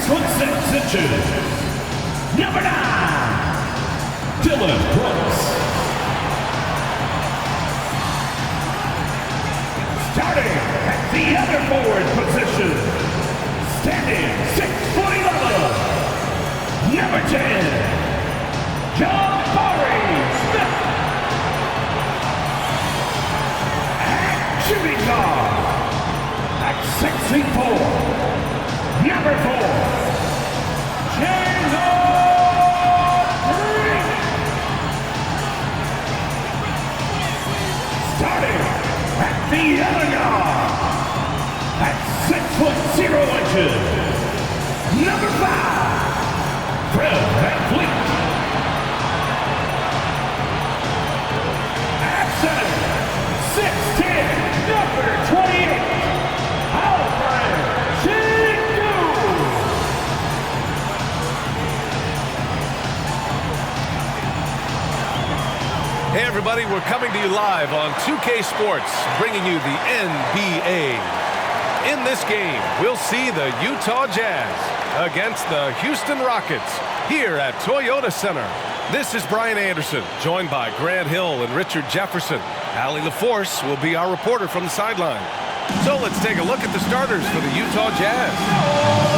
6'6" number 9, Dylan Brooks. Starting at the other forward position, standing 6'11", number 10, John Smith. And shooting guard at 6'4", number 4, James Green. Starting at the other guard at 6'0", number 5, Fred VanVleet. At center, 6'10", number 28, Alfred Sengun. Hey everybody, we're coming to you live on 2K Sports, bringing you the NBA. In this game, we'll see the Utah Jazz against the Houston Rockets here at Toyota Center. This is Brian Anderson, joined by Grant Hill and Richard Jefferson. Allie LaForce will be our reporter from the sideline. So let's take a look at the starters for the Utah Jazz.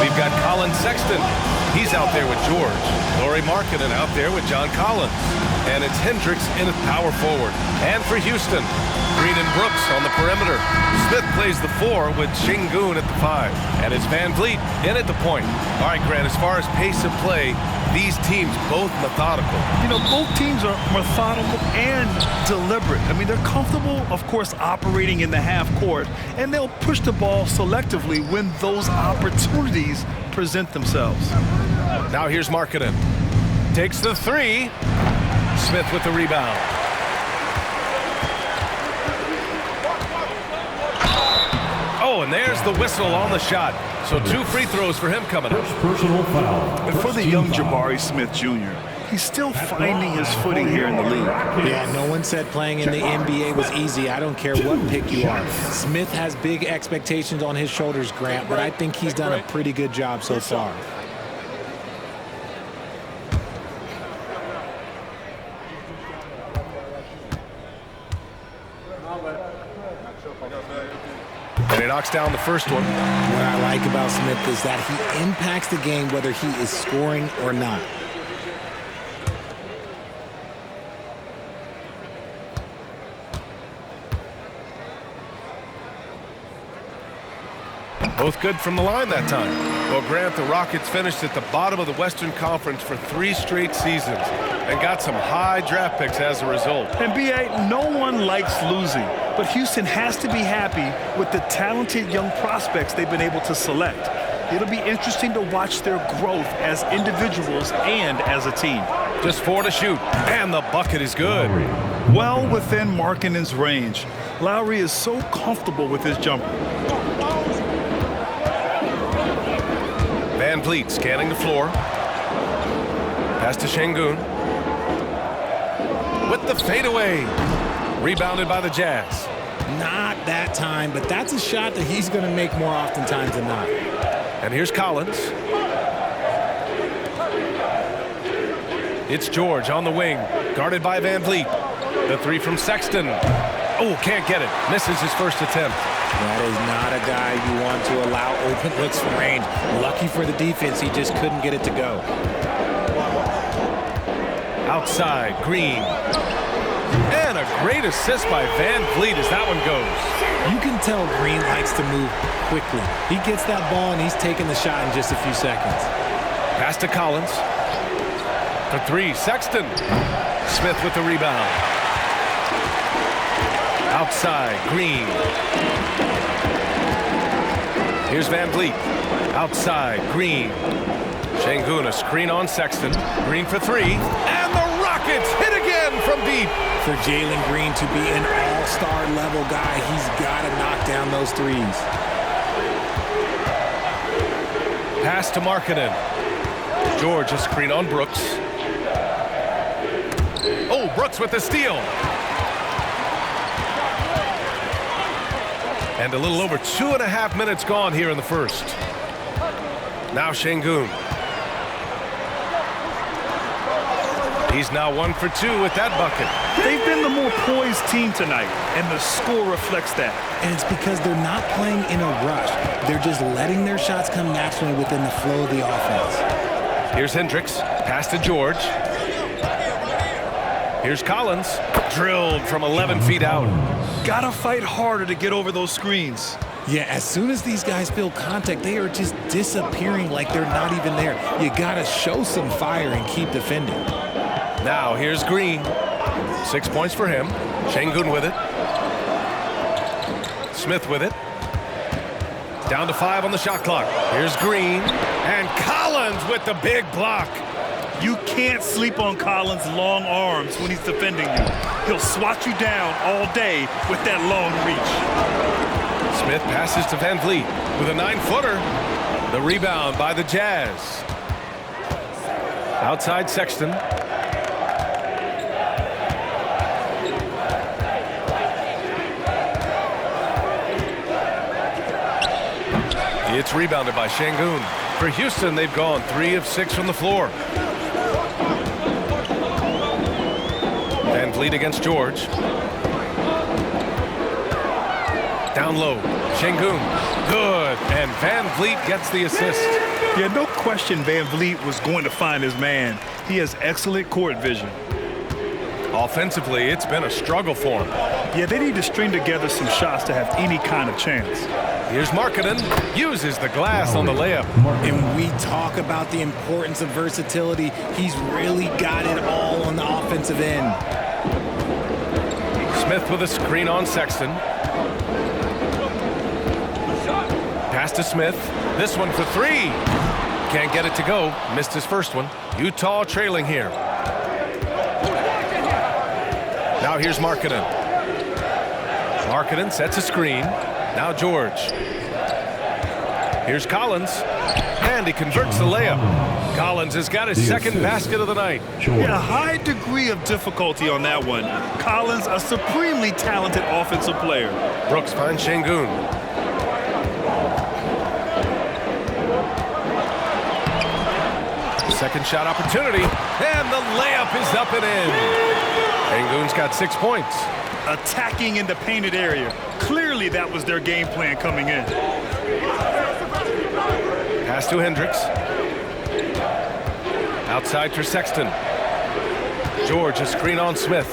We've got Colin Sexton. He's out there with George. Lauri Markkanen out there with John Collins. And it's Hendricks in at power forward. And for Houston, Green and Brooks on the perimeter. Smith plays the 4 with Sengun at the 5. And it's VanVleet in at the point. All right, Grant, as far as pace of play, these teams both methodical. You know, both teams are methodical and deliberate. I mean, they're comfortable, of course, operating in the half court, and they'll push the ball selectively when those opportunities present themselves. Now here's Markkanen. Takes the 3. Smith with the rebound. Oh, and there's the whistle on the shot. So 2 free throws for him coming up. Personal foul. And for the young Jabari Smith Jr., he's still finding his footing here in the league. Yeah, no one said playing in the NBA was easy. I don't care what pick you are. Smith has big expectations on his shoulders, Grant, but I think he's done a pretty good job so far. And he knocks down the first one. What I like about Smith is that he impacts the game whether he is scoring or not. Both good from the line that time. Well, Grant, the Rockets finished at the bottom of the Western Conference for 3 straight seasons and got some high draft picks as a result. And B.A., no one likes losing, but Houston has to be happy with the talented young prospects they've been able to select. It'll be interesting to watch their growth as individuals and as a team. Just 4 to shoot, and the bucket is good. Well within Markkanen's range. Lowry is so comfortable with his jumper. VanVleet scanning the floor. Pass to Sengun. With the fadeaway. Rebounded by the Jazz. Not that time, but that's a shot that he's going to make more oftentimes than not. And here's Collins. It's George on the wing, guarded by VanVleet. The 3 from Sexton. Oh, can't get it. Misses his first attempt. That is not a guy you want to allow open looks from range. Lucky for the defense, he just couldn't get it to go. Outside, Green. And a great assist by VanVleet as that one goes. You can tell Green likes to move quickly. He gets that ball and he's taking the shot in just a few seconds. Pass to Collins. For 3, Sexton. Smith with the rebound. Outside, Green. Here's VanVleet. Outside, Green. Sengun, a screen on Sexton. Green for 3. And the Rockets hit again from deep. For Jalen Green to be an all-star level guy, he's got to knock down those threes. Pass to Markkanen. George, a screen on Brooks. Oh, Brooks with the steal. And a little over 2.5 minutes gone here in the first. Now Şengün. He's now 1 for 2 with that bucket. They've been the more poised team tonight, and the score reflects that. And it's because they're not playing in a rush. They're just letting their shots come naturally within the flow of the offense. Here's Hendricks. Pass to George. Here's Collins. Drilled from 11 feet out. Gotta fight harder to get over those screens. Yeah, as soon as these guys feel contact, they are just disappearing like they're not even there. You gotta show some fire and keep defending. Now here's Green. 6 points for him. Şengün with it. Smith with it. Down to 5 on the shot clock. Here's Green. And Collins with the big block. You can't sleep on Collins' long arms when he's defending you. He'll swat you down all day with that long reach. Smith passes to Van Vliet with a 9-footer. The rebound by the Jazz. Outside Sexton. It's rebounded by Şengün. For Houston, they've gone 3 of 6 from the floor. Van Vliet against George. Down low, Şengün. Good, and Van Vliet gets the assist. Yeah, no question Van Vliet was going to find his man. He has excellent court vision. Offensively, it's been a struggle for him. Yeah, they need to string together some shots to have any kind of chance. Here's Markkanen, uses the glass on the layup. And we talk about the importance of versatility. He's really got it all on the offensive end. Smith with a screen on Sexton. Pass to Smith. This one for 3. Can't get it to go. Missed his first one. Utah trailing here. Now here's Markkanen. Markkanen sets a screen. Now George. Here's Collins. And he converts the layup. Collins has got his second basket of the night. Yeah, a high degree of difficulty on that one. Collins, a supremely talented offensive player. Brooks finds Şengün. Second shot opportunity. And the layup is up and in. Şengün's got 6 points. Attacking in the painted area. Clearly that was their game plan coming in. Pass to Hendricks. Outside for Sexton. George, a screen on Smith.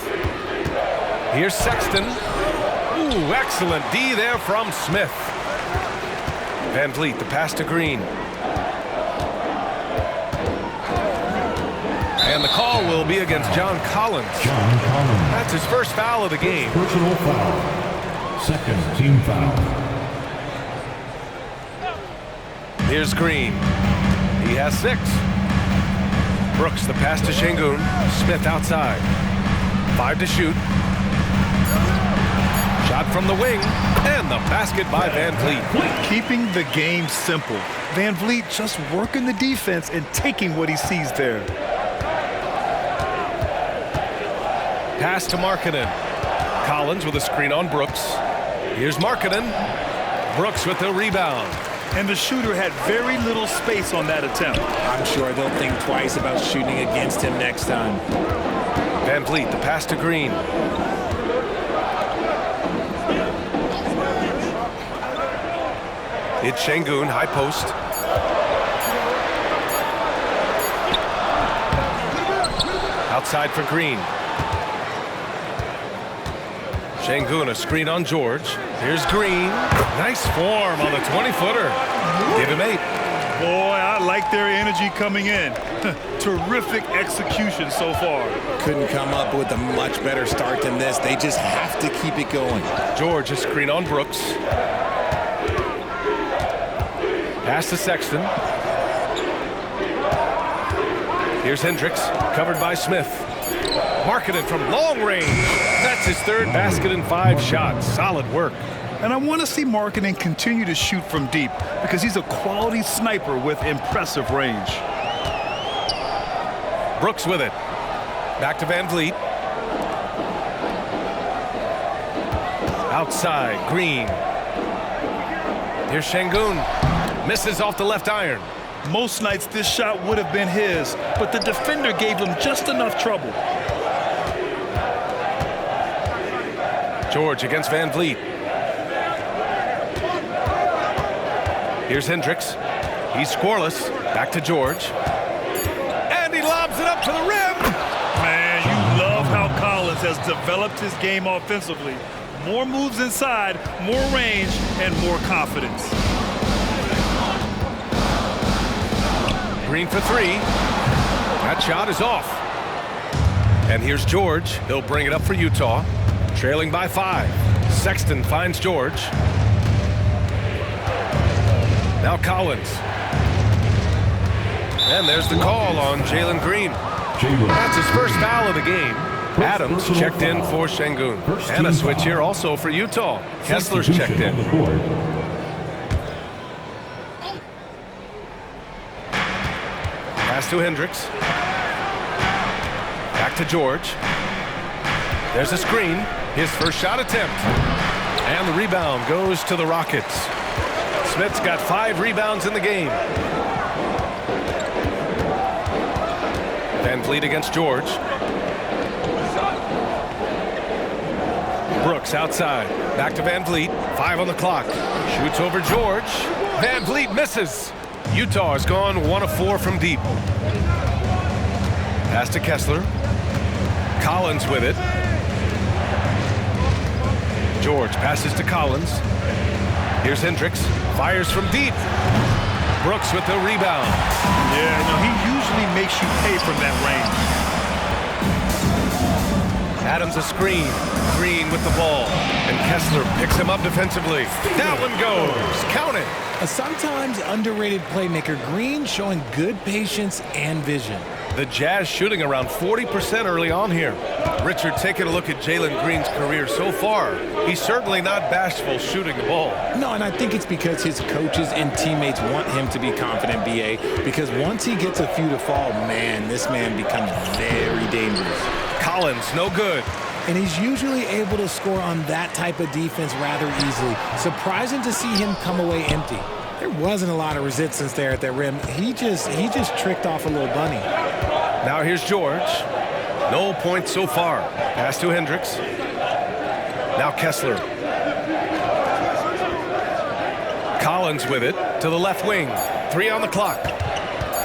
Here's Sexton. Ooh, excellent D there from Smith. Van Vliet, the pass to Green. And the call will be against John Collins. That's his first foul of the game. Personal foul. Second team foul. Here's Green. He has 6. Brooks, the pass to Şengün. Smith outside. 5 to shoot. Shot from the wing. And the basket by Van Vliet. Keeping the game simple. Van Vliet just working the defense and taking what he sees there. Pass to Markkanen. Collins with a screen on Brooks. Here's Markkanen. Brooks with the rebound. And the shooter had very little space on that attempt. I'm sure they'll think twice about shooting against him next time. Van Vliet, the pass to Green. It's Şengün, high post. Outside for Green. Şengün, a screen on George. Here's Green. Nice form on the 20-footer. Give him 8. Boy, I like their energy coming in. Terrific execution so far. Couldn't come up with a much better start than this. They just have to keep it going. George, a screen on Brooks. Pass to Sexton. Here's Hendricks, covered by Smith. Markkanen from long range. That's his 3rd basket in 5 shots. Solid work. And I want to see Markkanen continue to shoot from deep because he's a quality sniper with impressive range. Brooks with it. Back to Van Vliet. Outside, Green. Here's Şengün. Misses off the left iron. Most nights this shot would have been his, but the defender gave him just enough trouble. George against Van Vliet. Here's Hendricks. He's scoreless. Back to George. And he lobs it up to the rim. Man, you love how Collins has developed his game offensively. More moves inside, more range, and more confidence. Green for three. That shot is off. And here's George. He'll bring it up for Utah. Trailing by 5. Sexton finds George. Now Collins. And there's the call on Jalen Green. That's his first foul of the game. Adams checked in for Şengün. And a switch here also for Utah. Kessler's checked in. Pass to Hendricks. Back to George. There's a screen. His first shot attempt. And the rebound goes to the Rockets. Smith's got 5 rebounds in the game. Van Vliet against George. Brooks outside. Back to Van Vliet. 5 on the clock. Shoots over George. Van Vliet misses. Utah has gone 1 of 4 from deep. Pass to Kessler. Collins with it. George passes to Collins. Here's Hendricks. Fires from deep. Brooks with the rebound. Yeah, no, he usually makes you pay from that range. Adams a screen. Green with the ball. And Kessler picks him up defensively. That one goes. Count it. A sometimes underrated playmaker, Green showing good patience and vision. The Jazz shooting around 40% early on here. Richard, taking a look at Jalen Green's career so far, he's certainly not bashful shooting the ball. No, and I think it's because his coaches and teammates want him to be confident, B.A., because once he gets a few to fall, man, this man becomes very dangerous. Collins, no good. And he's usually able to score on that type of defense rather easily. Surprising to see him come away empty. There wasn't a lot of resistance there at that rim. He just tricked off a little bunny. Now here's George. No points so far. Pass to Hendricks. Now Kessler. Collins with it to the left wing. 3 on the clock.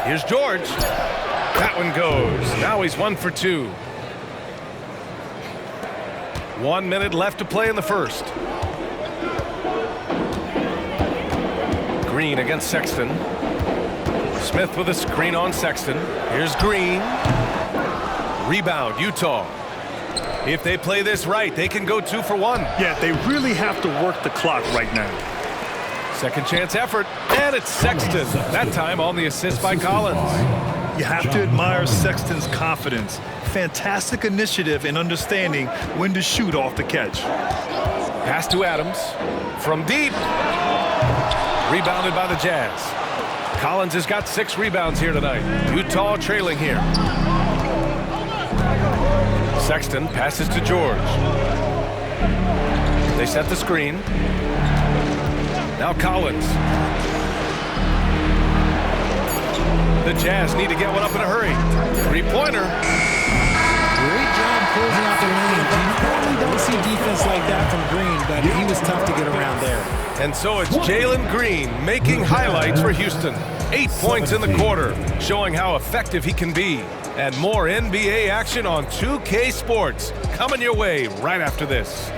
Here's George. That one goes. Now he's 1 for 2. 1 minute left to play in the first. Green against Sexton. Smith with a screen on Sexton. Here's Green. Rebound, Utah. If they play this right, they can go 2 for 1. Yeah, they really have to work the clock right now. Second chance effort, and it's Sexton. That time on the assist by Collins. You have to admire Sexton's confidence. Fantastic initiative in understanding when to shoot off the catch. Pass to Adams. From deep. Rebounded by the Jazz. Collins has got 6 rebounds here tonight. Utah trailing here. Sexton passes to George. They set the screen. Now Collins. The Jazz need to get one up in a hurry. 3-pointer. Great job closing out the lane. You probably don't see defense like that from Green, but he was tough to get around there. And so it's Jalen Green making highlights for Houston. 8 points in the quarter, showing how effective he can be. And more NBA action on 2K Sports coming your way right after this.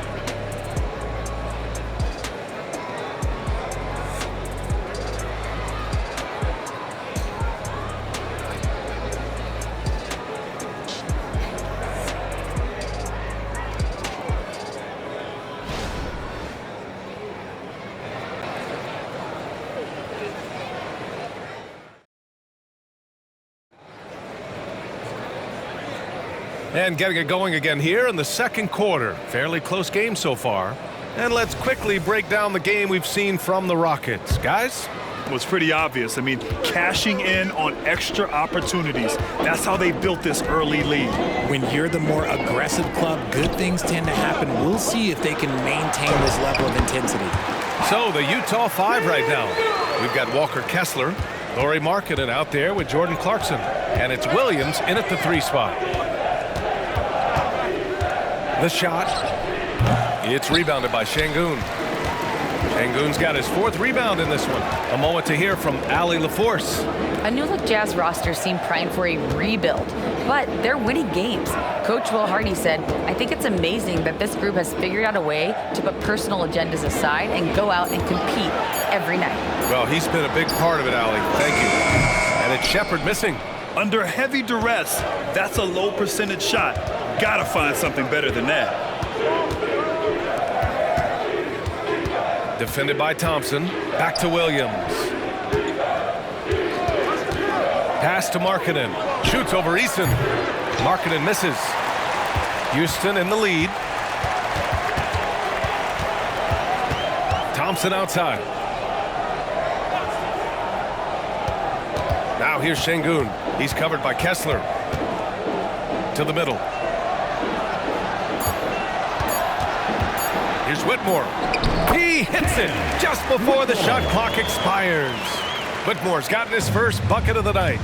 And getting it going again here in the second quarter. Fairly close game so far. And let's quickly break down the game we've seen from the Rockets. Guys? Well, it's pretty obvious. I mean, cashing in on extra opportunities. That's how they built this early lead. When you're the more aggressive club, good things tend to happen. We'll see if they can maintain this level of intensity. So the Utah 5 right now. We've got Walker Kessler. Lauri Markkanen out there with Jordan Clarkson. And it's Williams in at the 3 spot. The shot. It's rebounded by Şengün. Şengün's got his 4th rebound in this one. A moment to hear from Allie LaForce. A new-look Jazz roster seemed primed for a rebuild, but they're winning games. Coach Will Hardy said, "I think it's amazing that this group has figured out a way to put personal agendas aside and go out and compete every night." Well, he's been a big part of it, Allie. Thank you. And it's Shepherd missing. Under heavy duress, that's a low percentage shot. Gotta find something better than that. Defended by Thompson. Back to Williams. Pass to Markkanen. Shoots over Eason. Markkanen misses. Houston in the lead. Thompson outside. Now here's Şengün. He's covered by Kessler. To the middle. Here's Whitmore. He hits it just before the shot clock expires. Whitmore's gotten his first bucket of the night.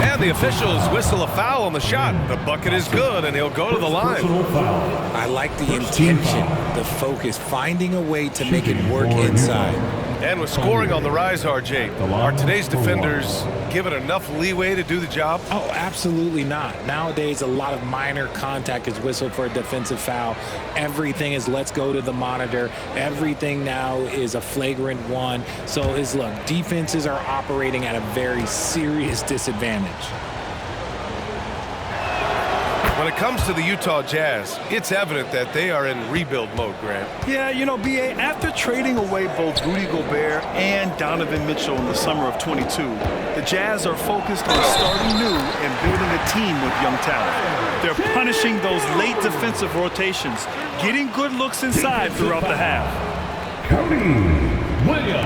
And the officials whistle a foul on the shot. The bucket is good, and he'll go to the line. Personal foul. I like the intention, the focus, finding a way to make it work inside. And with scoring on the rise, RJ, are today's defenders given enough leeway to do the job? Oh, absolutely not. Nowadays, a lot of minor contact is whistled for a defensive foul. Everything is let's go to the monitor. Everything now is a flagrant one. So, look, defenses are operating at a very serious disadvantage. When it comes to the Utah Jazz, it's evident that they are in rebuild mode, Grant. Yeah, you know, B.A., after trading away both Rudy Gobert and Donovan Mitchell in the summer of 22, the Jazz are focused on starting new and building a team with young talent. They're punishing those late defensive rotations, getting good looks inside throughout the half. Cody Williams.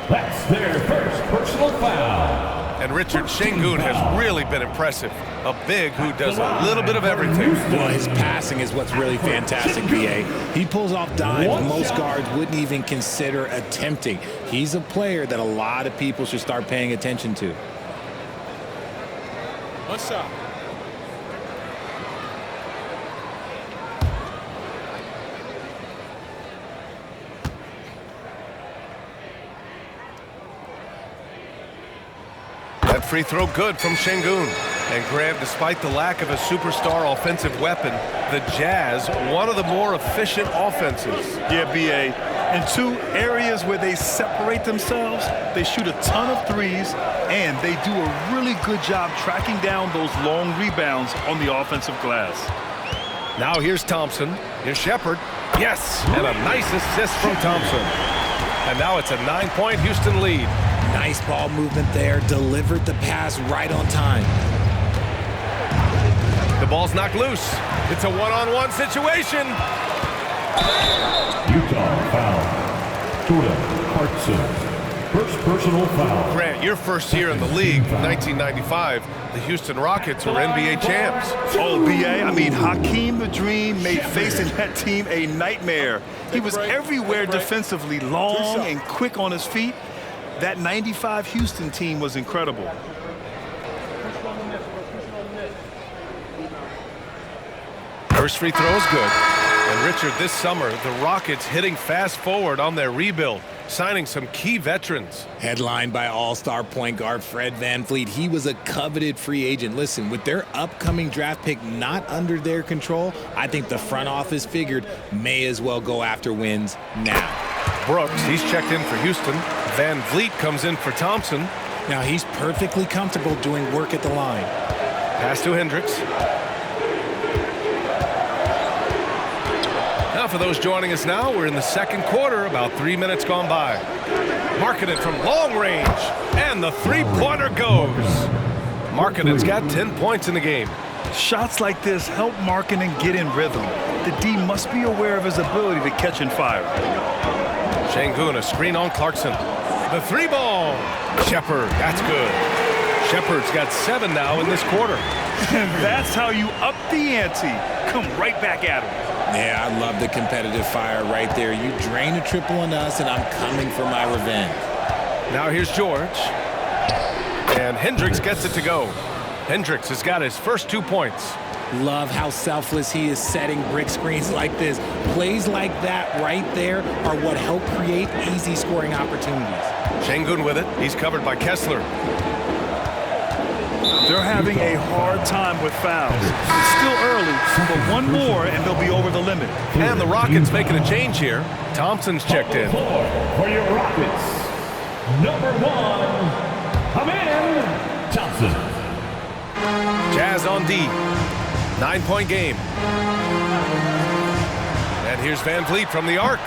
That's their first personal foul. And Richard, Şengün has really been impressive. A big who does a little bit of everything. Well, his passing is what's really fantastic, B.A. He pulls off dimes most guards wouldn't even consider attempting. He's a player that a lot of people should start paying attention to. What's up? That free throw good from Şengün. And Grant, despite the lack of a superstar offensive weapon, the Jazz, one of the more efficient offenses. Yeah, B.A., in 2 areas where they separate themselves, they shoot a ton of threes, and they do a really good job tracking down those long rebounds on the offensive glass. Now here's Thompson. Here's Shepherd. Yes, and a nice assist from Thompson. And now it's a 9-point Houston lead. Nice ball movement there. Delivered the pass right on time. The ball's knocked loose. It's a one-on-one situation. Utah foul. Jordan Clarkson. First personal foul. Grant, your first year in the league, 1995, the Houston Rockets were NBA champs. Oh, B.A., I mean, Hakeem the Dream made facing that team a nightmare. He was everywhere defensively, long and quick on his feet. That 95 Houston team was incredible. First free throw is good. And Richard, this summer, the Rockets hitting fast forward on their rebuild, signing some key veterans. Headlined by all-star point guard Fred VanVleet. He was a coveted free agent. Listen, with their upcoming draft pick not under their control, I think the front office figured may as well go after wins now. Brooks, he's checked in for Houston. VanVleet comes in for Thompson. Now he's perfectly comfortable doing work at the line. Pass to Hendricks. Now for those joining us now, we're in the second quarter, about 3 minutes gone by. Markkanen from long range, and the three-pointer goes. Markkanen's got 10 points in the game. Shots like this help Markkanen get in rhythm. The D must be aware of his ability to catch and fire. Şengün, a screen on Clarkson. The 3-ball. Shepherd, that's good. Shepherd's got 7 now in this quarter. And that's how you up the ante. Come right back at him. Yeah, I love the competitive fire right there. You drain a triple on us, and I'm coming for my revenge. Now here's George. And Hendricks gets it to go. Hendricks has got his first 2 points. Love how selfless he is setting brick screens like this. Plays like that right there are what help create easy scoring opportunities. Şengün with it. He's covered by Kessler. They're having a hard time with fouls. It's still early, but one more and they'll be over the limit. And the Rockets making a change here. Thompson's checked in. For your Rockets, number 1, Amen Thompson. Jazz on D. 9-point game. And here's Van Vliet from the arc.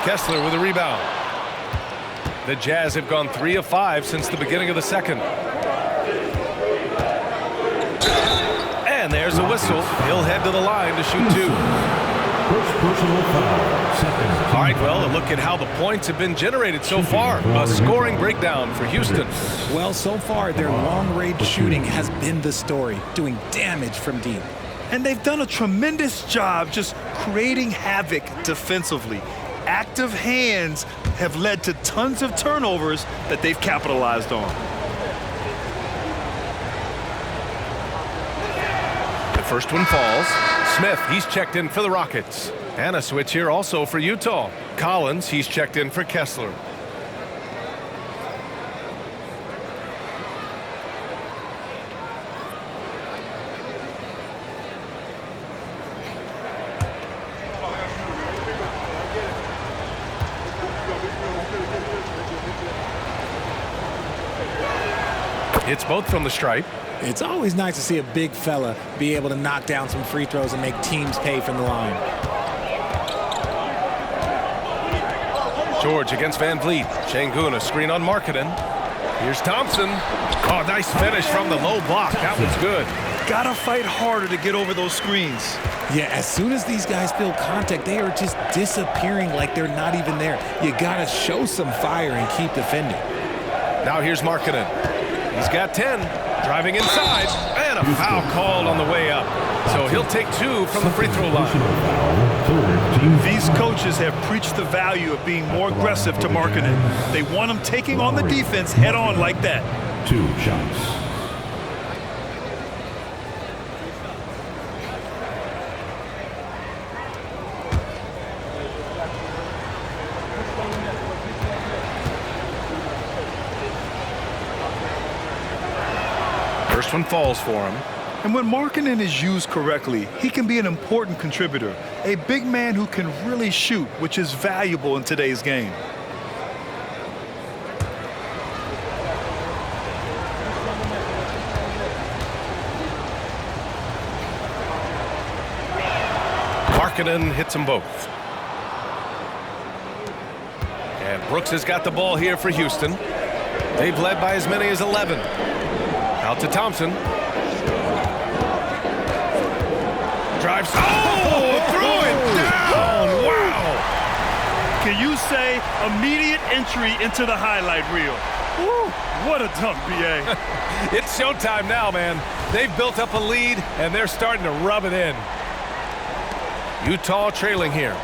Kessler with a rebound. The Jazz have gone 3 of 5 since the beginning of the second. And there's a whistle. He'll head to the line to shoot 2. First personal foul, second. All right, well, a look at how the points have been generated so far. A scoring breakdown for Houston. Well, so far, their long-range shooting has been the story, doing damage from deep. And they've done a tremendous job just creating havoc defensively. Active hands have led to tons of turnovers that they've capitalized on. The first one falls. Smith, he's checked in for the Rockets. And a switch here also for Utah. Collins, he's checked in for Kessler. It's both from the stripe. It's always nice to see a big fella be able to knock down some free throws and make teams pay from the line. George against Van Vliet. Şengün, a screen on Markkanen. Here's Thompson. Oh, nice finish from the low block. That was good. Gotta fight harder to get over those screens. Yeah, as soon as these guys feel contact, they are just disappearing like they're not even there. You gotta show some fire and keep defending. Now here's Markkanen. He's got 10. Driving inside. And a foul called on the way up. So he'll take 2 from the free throw line. These coaches have preached the value of being more aggressive to Markkanen. They want him taking on the defense head on like that. 2 shots. First one falls for him. And when Markkanen is used correctly, he can be an important contributor. A big man who can really shoot, which is valuable in today's game. Markkanen hits them both. And Brooks has got the ball here for Houston. They've led by as many as 11. Out to Thompson. Drives. Oh, threw it down. Wow. Can you say immediate entry into the highlight reel? Woo, what a dunk, B.A. It's showtime now, man. They've built up a lead, and they're starting to rub it in. Utah trailing here.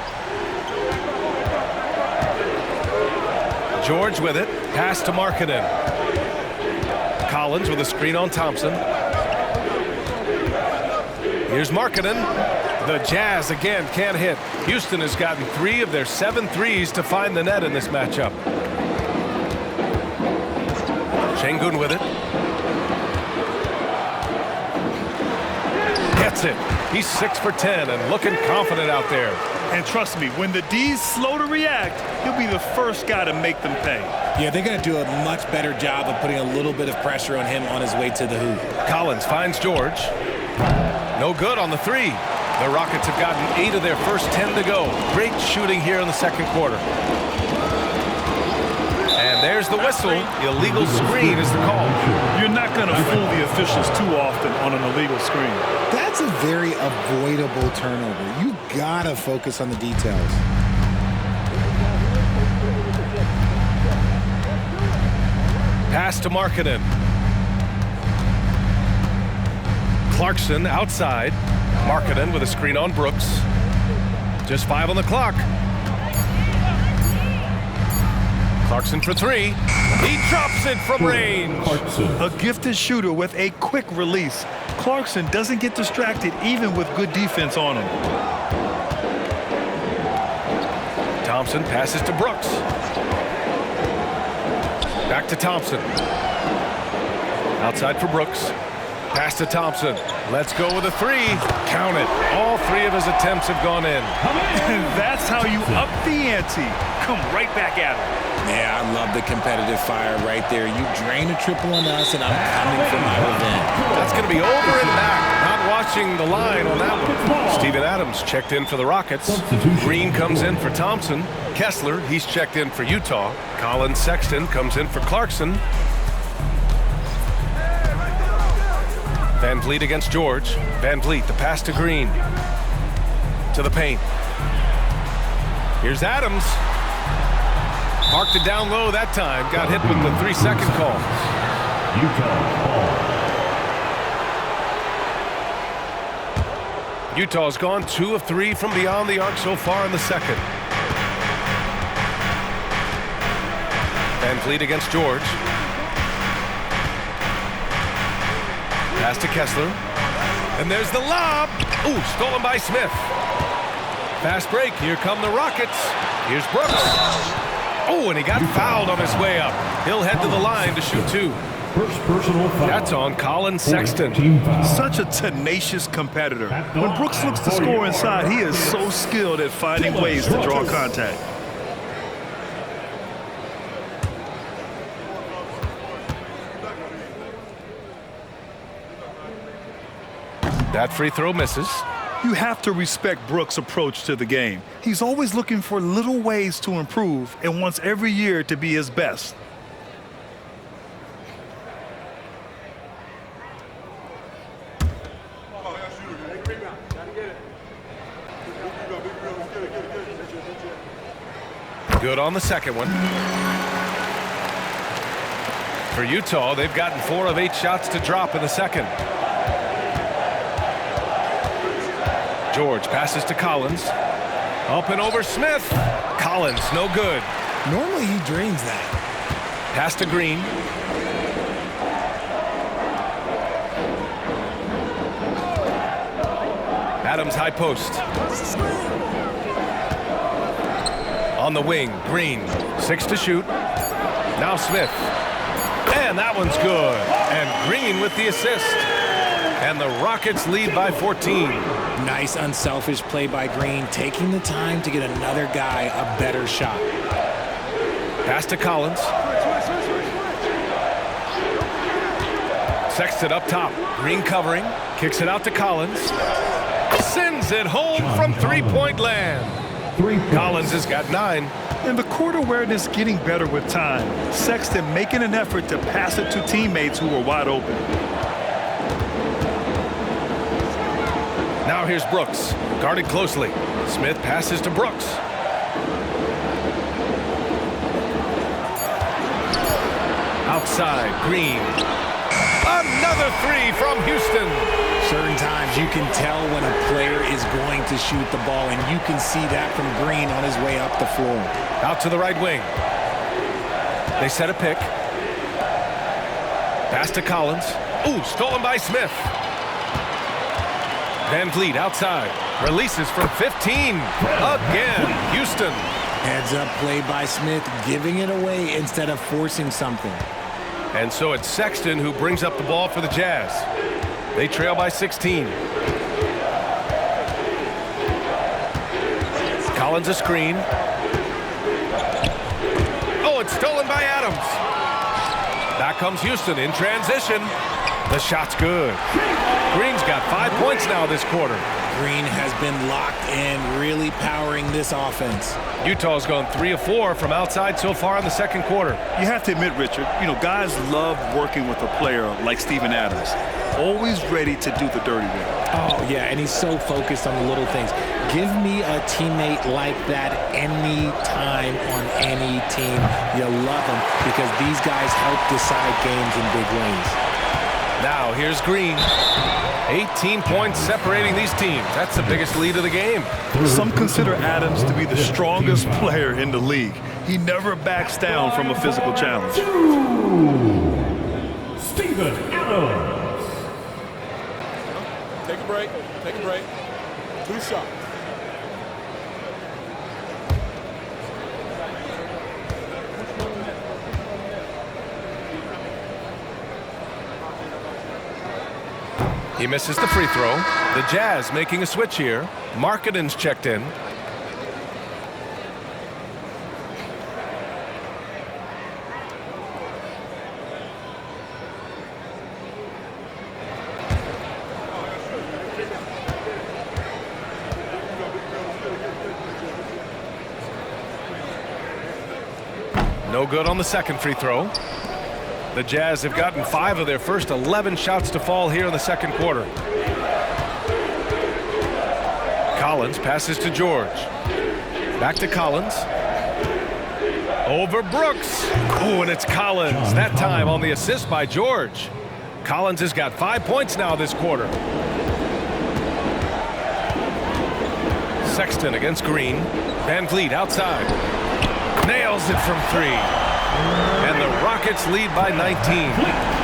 George with it. Pass to Markkanen. Collins with a screen on Thompson. Here's Markkanen. The Jazz again can't hit. Houston has gotten 3 of their 7 threes to find the net in this matchup. Şengün with it. Gets it. He's 6 for 10 and looking confident out there. And trust me, when the D's slow to react, he'll be the first guy to make them pay. Yeah, they're going to do a much better job of putting a little bit of pressure on him on his way to the hoop. Collins finds George. No good on the 3. The Rockets have gotten 8 of their first 10 to go. Great shooting here in the second quarter. And there's the whistle. Illegal screen is the call. You're not going to fool the officials too often on an illegal screen. That's a very avoidable turnover. You got to focus on the details. Pass to Markkanen. Clarkson outside. Markkanen with a screen on Brooks. Just 5 on the clock. Clarkson for 3. He drops it from range. Clarkson. A gifted shooter with a quick release. Clarkson doesn't get distracted even with good defense on him. Thompson passes to Brooks. Back to Thompson. Outside for Brooks. Pass to Thompson. Let's go with a 3. Count it. All 3 of his attempts have gone in. And that's how you up the ante. Come right back at him. Yeah, I love the competitive fire right there. You drain a triple on us, and I'm coming for my revenge. That's going to be over and back. Not watching the line on that one. Steven Adams checked in for the Rockets. Green comes in for Thompson. Kessler, he's checked in for Utah. Colin Sexton comes in for Clarkson. Van Vliet against George. Van Vliet, the pass to Green. To the paint. Here's Adams. Parked it down low that time. Got hit with the 3-second call. Utah ball. Utah's gone 2 of 3 from beyond the arc so far in the second. Van Vliet against George. Pass to Kessler. And there's the lob. Ooh, stolen by Smith. Fast break. Here come the Rockets. Here's Brooks. Oh, and he got fouled on his way up. He'll head to the line to shoot 2. First personal foul. That's on Colin Sexton. Team foul. Such a tenacious competitor. When Brooks looks to score inside, he is so skilled at finding ways to draw contact. That free throw misses. You have to respect Brooks' approach to the game. He's always looking for little ways to improve and wants every year to be his best. Good on the second one. For Utah, they've gotten 4 of 8 shots to drop in the second. George passes to Collins. Up and over Smith. Collins, no good. Normally he drains that. Pass to Green. Adams high post. On the wing, Green. 6 to shoot. Now Smith. And that one's good. And Green with the assist. And the Rockets lead by 14. Nice unselfish play by Green, taking the time to get another guy a better shot. Pass to Collins. Sexton up top. Green covering. Kicks it out to Collins. Sends it home from three-point land. Collins has got 9. And the court awareness getting better with time. Sexton making an effort to pass it to teammates who were wide open. Now here's Brooks, guarded closely. Smith passes to Brooks. Outside, Green. Another 3 from Houston. Certain times you can tell when a player is going to shoot the ball, and you can see that from Green on his way up the floor. Out to the right wing. They set a pick. Pass to Collins. Ooh, stolen by Smith. Van Vliet outside. Releases from 15. Again, Houston. Heads up play by Smith, giving it away instead of forcing something. And so it's Sexton who brings up the ball for the Jazz. They trail by 16. Collins a screen. Oh, it's stolen by Adams. Back comes Houston in transition. The shot's good. Green's got 5 points now this quarter. Green has been locked in, really powering this offense. Utah's gone 3 of 4 from outside so far in the second quarter. You have to admit, Richard, guys love working with a player like Steven Adams. Always ready to do the dirty work. Oh, yeah, and he's so focused on the little things. Give me a teammate like that any time on any team. You love them because these guys help decide games in big ways. Now here's Green. 18 points separating these teams. That's the biggest lead of the game. Some consider Adams to be the strongest player in the league. He never backs down from a physical challenge. Steven Adams. Take a break. Take a break. 2 shots. He misses the free throw. The Jazz making a switch here. Markkanen's checked in. No good on the second free throw. The Jazz have gotten 5 of their first 11 shots to fall here in the second quarter. Collins passes to George. Back to Collins. Over Brooks. Oh, and it's Collins. That time on the assist by George. Collins has got 5 points now this quarter. Sexton against Green. Van Vliet outside. Nails it from 3. And the Rockets lead by 19.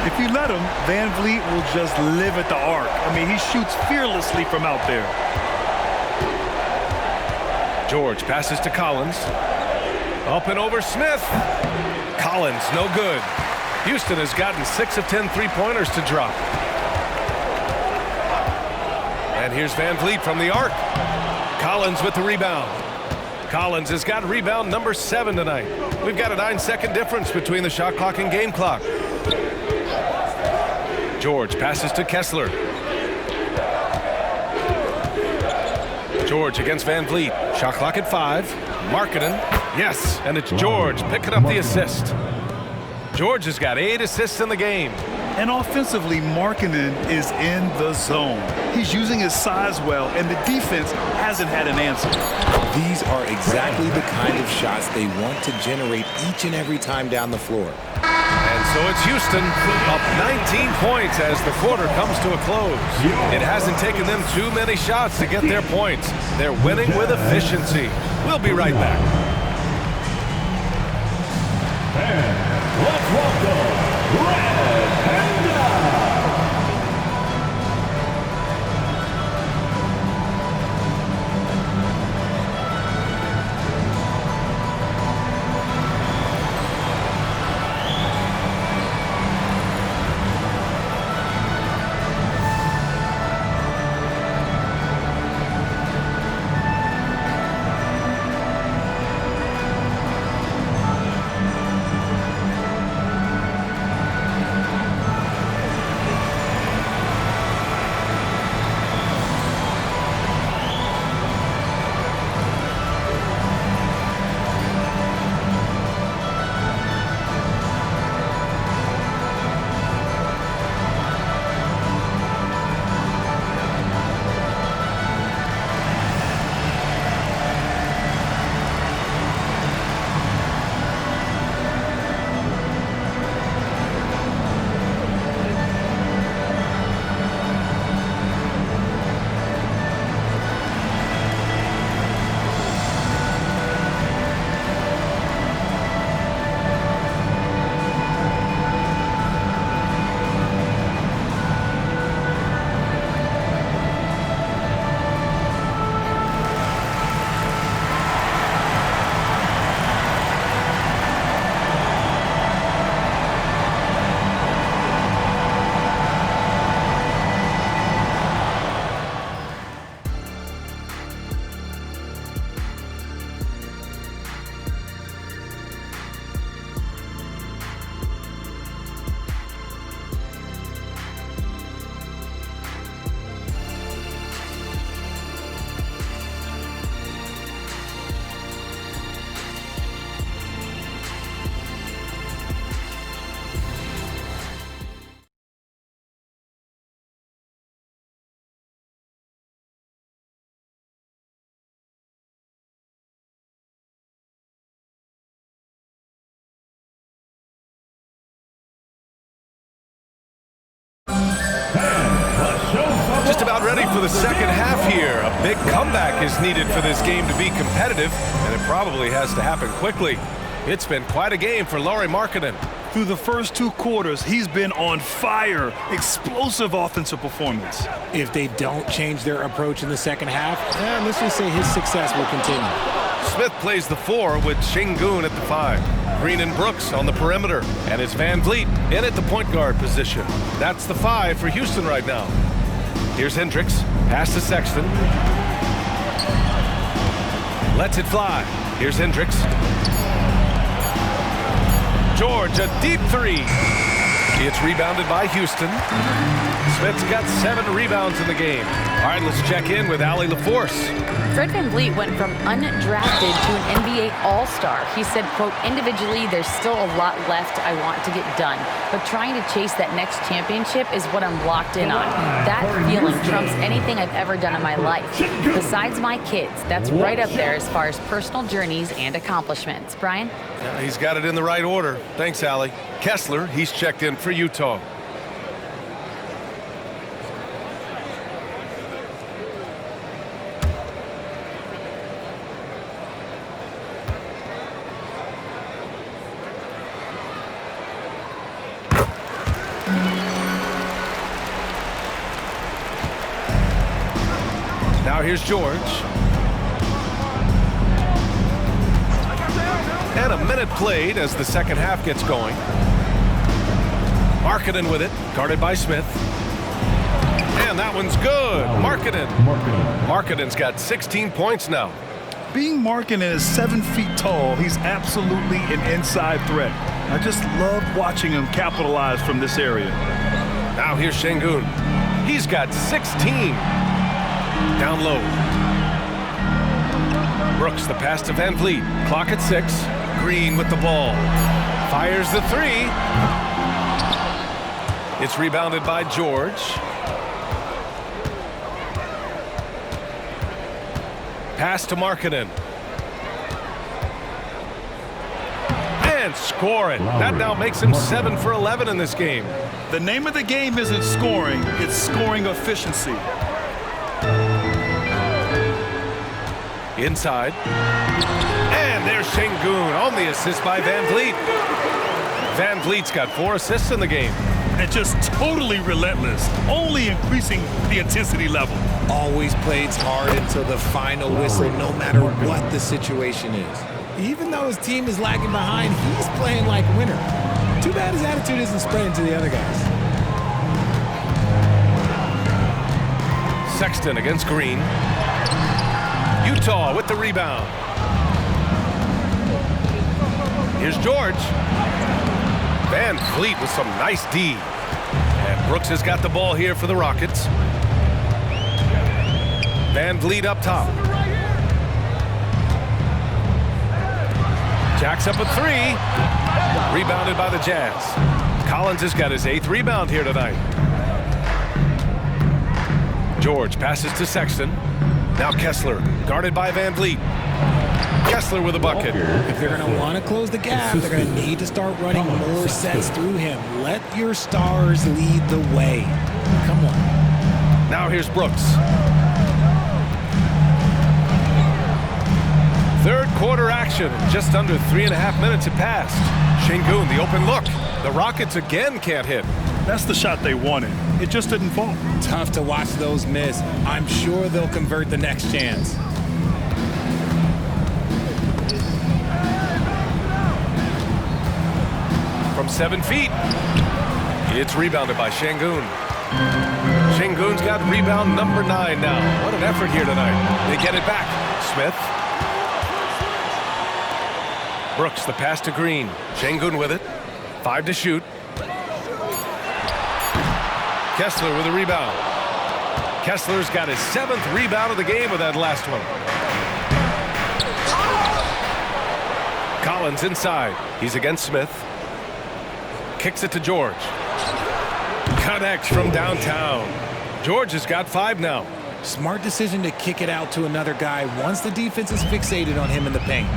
If you let him, Van Vliet will just live at the arc. I mean, he shoots fearlessly from out there. George passes to Collins. Up and over Smith. Collins, no good. Houston has gotten 6 of 10 three-pointers to drop. And here's Van Vliet from the arc. Collins with the rebound. Collins has got rebound number 7 tonight. We've got a 9-second difference between the shot clock and game clock. George passes to Kessler. George against Van Vliet. Shot clock at 5. Markkanen. Yes, and it's George picking up the assist. George has got 8 assists in the game. And offensively, Markkanen is in the zone. He's using his size well, and the defense hasn't had an answer. These are exactly the kind of shots they want to generate each and every time down the floor. And so it's Houston up 19 points as the quarter comes to a close. It hasn't taken them too many shots to get their points. They're winning with efficiency. We'll be right back. And let's welcome Red Panda. for the second half here. A big comeback is needed for this game to be competitive, and it probably has to happen quickly. It's been quite a game for Lauri Markkanen. Through the first 2 quarters, he's been on fire. Explosive offensive performance. If they don't change their approach in the second half, let's just say his success will continue. Smith plays the 4 with Şengün at the 5. Green and Brooks on the perimeter, and it's Van Vliet in at the point guard position. That's the 5 for Houston right now. Here's Hendricks, pass to Sexton. Lets it fly. Here's Hendricks. George, a deep 3. It's rebounded by Houston. Smith's got 7 rebounds in the game. All right, let's check in with Allie LaForce. Fred VanVleet went from undrafted to an NBA All-Star. He said, quote, individually, there's still a lot left I want to get done, but trying to chase that next championship is what I'm locked in on. That feeling trumps anything I've ever done in my life. Besides my kids, that's right up there as far as personal journeys and accomplishments. Brian? Yeah, he's got it in the right order. Thanks, Allie. Kessler, he's checked in for Utah. Now here's George. And a minute played as the second half gets going. Markkanen with it, guarded by Smith. And that one's good. Markkanen's got 16 points now. Being Markkanen is 7 feet tall, he's absolutely an inside threat. I just love watching him capitalize from this area. Now here's Şengün. He's got 16. Down low. Brooks, the pass to Van Vliet. Clock at 6. Green with the ball. Fires the 3. It's rebounded by George. Pass to Markkanen. And score it. That now makes him 7 for 11 in this game. The name of the game isn't scoring, it's scoring efficiency. Inside. And there's Şengün on the assist by Van Vliet. Van Vliet's got 4 assists in the game. And just totally relentless, only increasing the intensity level. Always plays hard until the final whistle, no matter what the situation is. Even though his team is lagging behind, he's playing like a winner. Too bad his attitude isn't spreading to the other guys. Sexton against Green. Utah with the rebound. Here's George. Van Vliet with some nice D. And Brooks has got the ball here for the Rockets. Van Vliet up top. Jacks up a 3. Rebounded by the Jazz. Collins has got his 8th rebound here tonight. George passes to Sexton. Now Kessler, guarded by Van Vliet. Kessler with a bucket. If they're going to want to close the gap, they're going to need to start running more sets through him. Let your stars lead the way. Come on. Now here's Brooks. Third quarter action. Just under 3.5 minutes have passed. Şengün, the open look. The Rockets again can't hit. That's the shot they wanted. It just didn't fall. Tough to watch those miss. I'm sure they'll convert the next chance. From 7 feet. It's rebounded by Şengün. Şengün's got rebound number 9 now. What an effort here tonight. They get it back. Smith. Brooks, the pass to Green. Şengün with it. 5 to shoot. Kessler with a rebound. Kessler's got his 7th rebound of the game with that last one. Collins inside. He's against Smith. Kicks it to George. Connects from downtown. George has got 5 now. Smart decision to kick it out to another guy once the defense is fixated on him in the paint.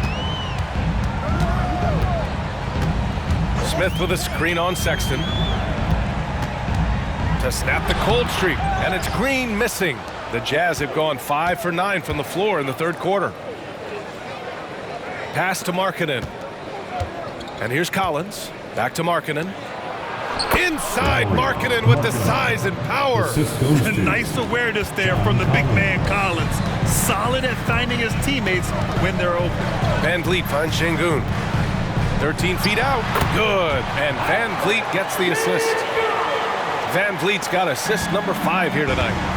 Smith with a screen on Sexton. To snap the cold streak, and it's Green missing. The Jazz have gone 5 for 9 from the floor in the third quarter. Pass to Markkanen. And here's Collins. Back to Markkanen. Inside Markkanen with the size and power. Assist goes to Nice awareness there from the big man Collins. Solid at finding his teammates when they're open. Van Vliet finds Şengün. 13 feet out. Good. And Van Vliet gets the assist. Van Vliet's got assist number 5 here tonight.